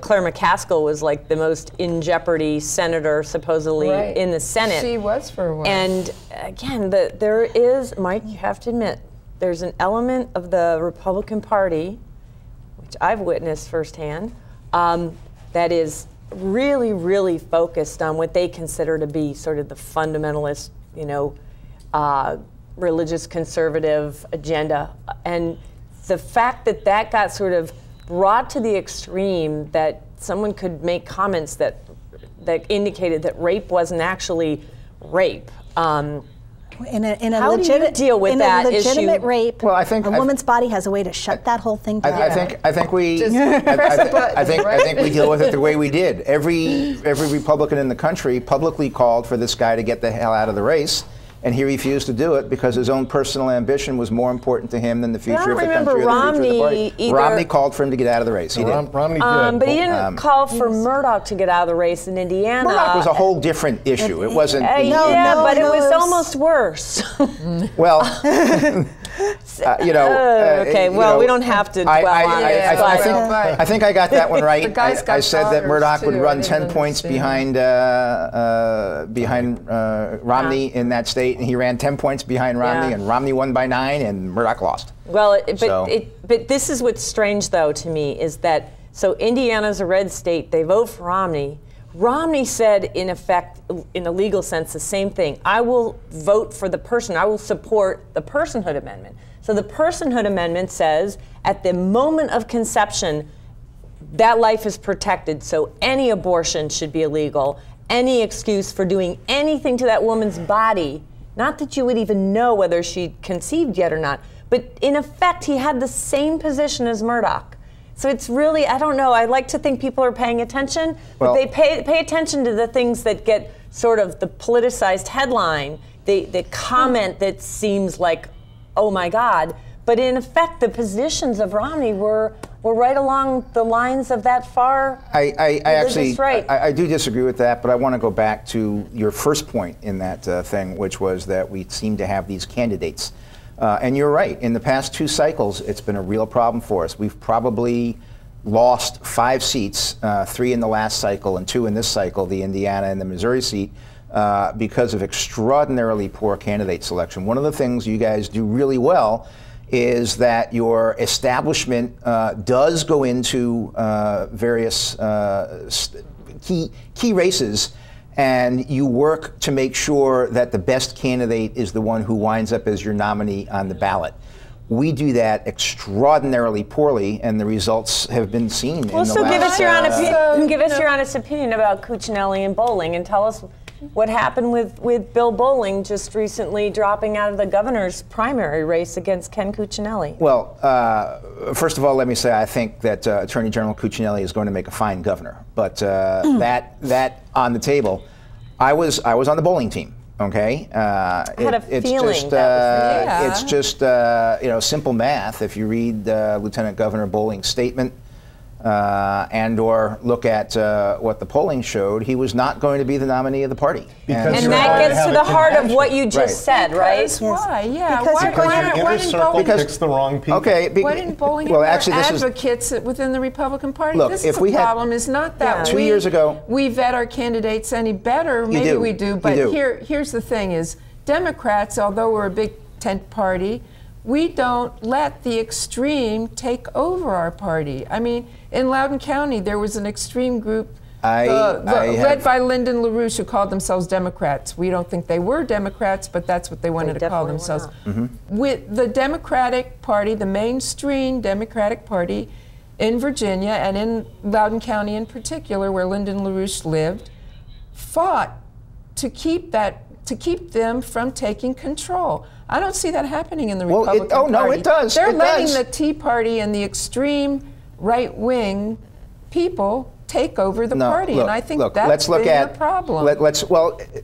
Claire McCaskill was like the most in jeopardy senator supposedly in the Senate. She was for a while. And again, there is, Mike, you have to admit, there's an element of the Republican Party, which I've witnessed firsthand, that is really, really focused on what they consider to be sort of the fundamentalist, religious conservative agenda. And the fact that got sort of brought to the extreme that someone could make comments that indicated that rape wasn't actually rape. In a how do you deal with that issue? Legitimate rape, well, I think a woman's body has a way to shut that whole thing down. I think we deal with it the way we did. Every Republican in the country publicly called for this guy to get the hell out of the race. And he refused to do it because his own personal ambition was more important to him than the future of the country or the future of the party. Romney called for him to get out of the race. He did. Romney did. But he didn't call for Murdoch to get out of the race in Indiana. Murdoch was a whole different issue. It wasn't. It was almost worse. Well, okay, we don't have to dwell on it. I think I got that one right. I said that Murdoch would run 10 points behind Romney in that state, and he ran 10 points behind Romney, and Romney won by 9, and Murdoch lost. Well, but this is what's strange, though, to me, is that, so Indiana's a red state, they vote for Romney. Romney said, in effect, in a legal sense, the same thing. I will vote for the person. I will support the personhood amendment. So the personhood amendment says, at the moment of conception, that life is protected, so any abortion should be illegal. Any excuse for doing anything to that woman's body, not that you would even know whether she conceived yet or not, but in effect, he had the same position as Murdoch. So it's really, I don't know, I like to think people are paying attention, but they pay attention to the things that get sort of the politicized headline, the comment that seems like, oh my God. But in effect, the positions of Romney were right along the lines of that far religious right. I do disagree with that, but I want to go back to your first point in that thing, which was that we seem to have these candidates. And you're right. In the past 2 cycles, it's been a real problem for us. We've probably lost 5 seats, 3 in the last cycle and 2 in this cycle, the Indiana and the Missouri seat, because of extraordinarily poor candidate selection. One of the things you guys do really well is that your establishment does go into various key races and you work to make sure that the best candidate is the one who winds up as your nominee on the ballot. We do that extraordinarily poorly, and the results have been seen. Well, so give us your honest opinion about Cuccinelli and Bowling, and tell us what happened with Bill Bowling just recently dropping out of the governor's primary race against Ken Cuccinelli. Well, first of all, let me say I think that Attorney General Cuccinelli is going to make a fine governor. But that on the table, I was on the Bowling team. Okay, it's just simple math. If you read Lieutenant Governor Bowling's statement and/or look at what the polling showed, he was not going to be the nominee of the party. And that gets to the heart of what you just said, right? Yes. Why? Yeah. Because your inner circle picks the wrong people. Okay. Why didn't Bowling have advocates within the Republican Party? Look, this is the problem. Is not that 2 years ago we vet our candidates any better. Maybe we do, but here's the thing: is Democrats, although we're a big tent party, we don't let the extreme take over our party. I mean, in Loudoun County, there was an extreme group led by Lyndon LaRouche, who called themselves Democrats. We don't think they were Democrats, but that's what they wanted to call themselves. With the Democratic Party, the mainstream Democratic Party in Virginia and in Loudoun County in particular, where Lyndon LaRouche lived, fought to keep them from taking control. I don't see that happening in the Republican Party. No, it does. They're letting the Tea Party and the extreme right-wing people take over the party, and I think that's been the problem.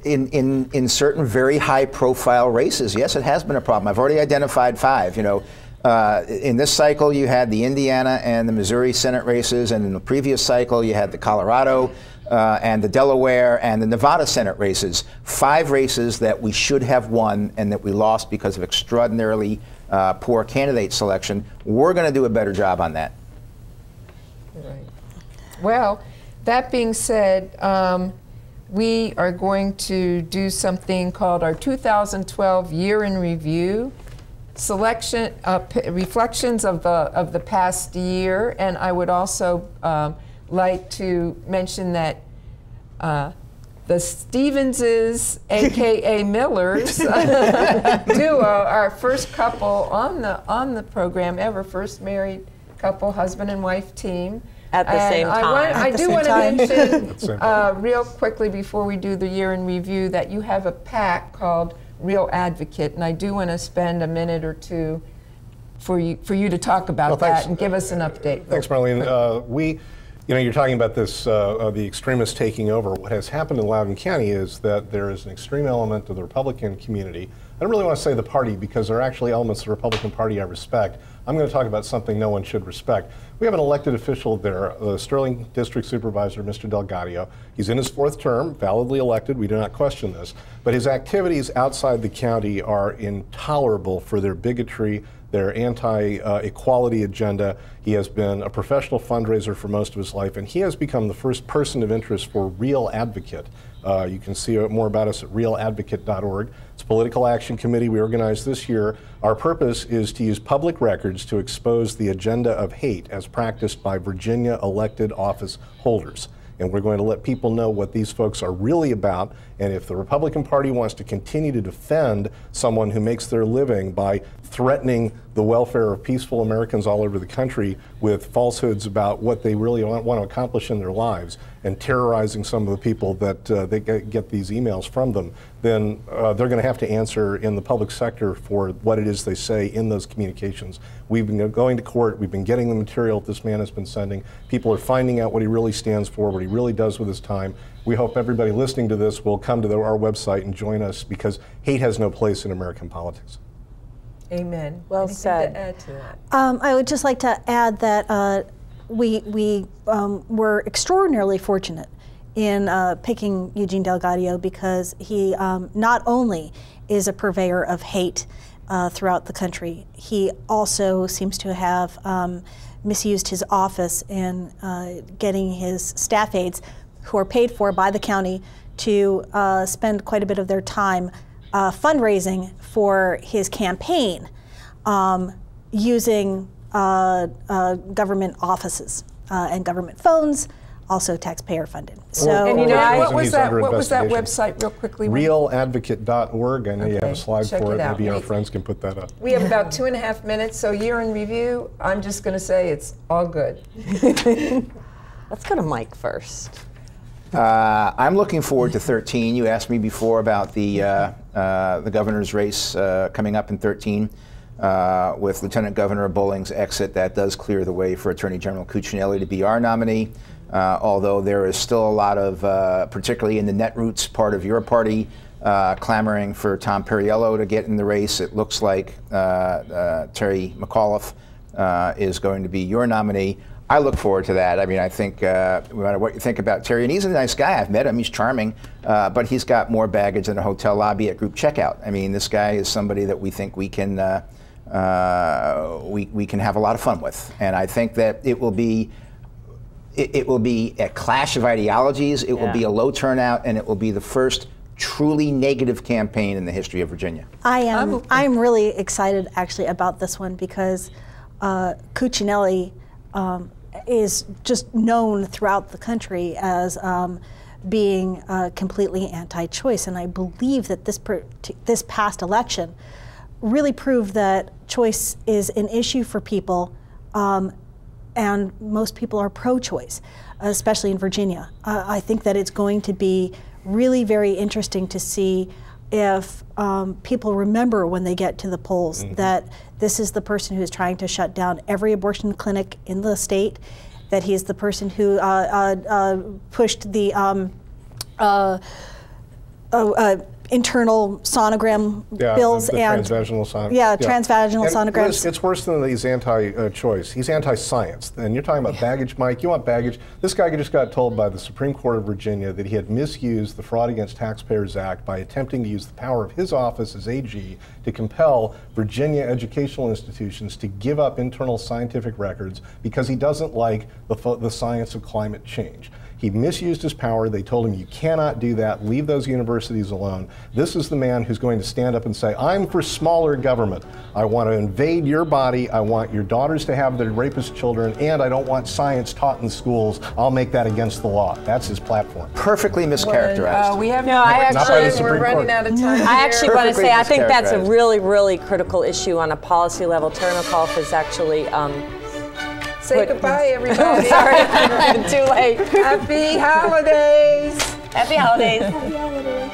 In certain very high-profile races, yes, it has been a problem. I've already identified 5. In this cycle, you had the Indiana and the Missouri Senate races, and in the previous cycle, you had the Colorado and the Delaware and the Nevada Senate races. 5 races that we should have won and that we lost because of extraordinarily poor candidate selection. We're going to do a better job on that. Right. Well, that being said, we are going to do something called our 2012 Year in Review, reflections of the past year, and I would also like to mention that the Stevenses, aka Millers, duo, our first couple on the program ever, first married couple, husband and wife team. At the same time. I do want to mention real quickly before we do the year in review that you have a PAC called Real Advocate, and I do want to spend a minute or two for you to talk about that and give us an update. Thanks, Marlene. You're talking about this, the extremists taking over. What has happened in Loudoun County is that there is an extreme element of the Republican community. I don't really want to say the party because there are actually elements of the Republican Party I respect. I'm going to talk about something no one should respect. We have an elected official there, the Sterling District Supervisor, Mr. Delgadio. He's in his 4th term, validly elected. We do not question this. But his activities outside the county are intolerable for their bigotry, their anti-equality agenda. He has been a professional fundraiser for most of his life, and he has become the first person of interest for Real Advocate. You can see more about us at realadvocate.org. It's a political action committee we organized this year. Our purpose is to use public records to expose the agenda of hate as practiced by Virginia elected office holders. And we're going to let people know what these folks are really about. And if the Republican Party wants to continue to defend someone who makes their living by threatening the welfare of peaceful Americans all over the country with falsehoods about what they really want to accomplish in their lives and terrorizing some of the people that they get these emails from them, then they're going to have to answer in the public sector for what it is they say in those communications. We've been going to court. We've been getting the material that this man has been sending. People are finding out what he really stands for, what he really does with his time. We hope everybody listening to this will come to our website and join us because hate has no place in American politics. Amen. Well said. To add to that? I would just like to add that we were extraordinarily fortunate in picking Eugene Delgadio because he not only is a purveyor of hate throughout the country, he also seems to have misused his office in getting his staff aides, who are paid for by the county, to spend quite a bit of their time fundraising for his campaign using government offices and government phones also taxpayer funded. So, and you know, what was that investigation. website, real quickly? Realadvocate.org. I know you have a slide check for it it. out. Maybe our friends can put that up. We have about 2.5 minutes, so year in review, I'm just going to say it's all good. Let's go to Mike first. I'm looking forward to 13. You asked me before about the governor's race coming up in 13. With Lieutenant Governor Bowling's exit, that does clear the way for Attorney General Cuccinelli to be our nominee. Although there is still a lot of, particularly in the Netroots part of your party, clamoring for Tom Perriello to get in the race. It looks like Terry McAuliffe is going to be your nominee. I look forward to that. I mean, I think, no matter what you think about Terry, and he's a nice guy. I've met him. He's charming, but he's got more baggage than a hotel lobby at group checkout. I mean, this guy is somebody that we think we can we can have a lot of fun with, and I think that it will be. It will be a clash of ideologies. It will be a low turnout, and it will be the first truly negative campaign in the history of Virginia. I'm really excited actually about this one because Cuccinelli is just known throughout the country as being completely anti-choice, and I believe that this past election really proved that choice is an issue for people. And most people are pro-choice, especially in Virginia. I think that it's going to be really very interesting to see if people remember when they get to the polls that this is the person who is trying to shut down every abortion clinic in the state, that he is the person who pushed the internal sonogram bills the and transvaginal sonograms. Transvaginal sonograms. Liz, it's worse than that he's anti-choice. He's anti-science. And you're talking about baggage, Mike. You want baggage? This guy just got told by the Supreme Court of Virginia that he had misused the Fraud Against Taxpayers Act by attempting to use the power of his office as AG to compel Virginia educational institutions to give up internal scientific records because he doesn't like the science of climate change. He misused his power. They told him, you cannot do that. Leave those universities alone. This is the man who's going to stand up and say, I'm for smaller government. I want to invade your body. I want your daughters to have their rapist children, and I don't want science taught in schools. I'll make that against the law. That's his platform. Perfectly mischaracterized. We have we're running out of time. I actually want to say, I think that's a really, really critical issue on a policy level. Terry McAuliffe is actually say goodbye, everybody. Sorry, too late. Happy holidays. Happy holidays. Happy holidays.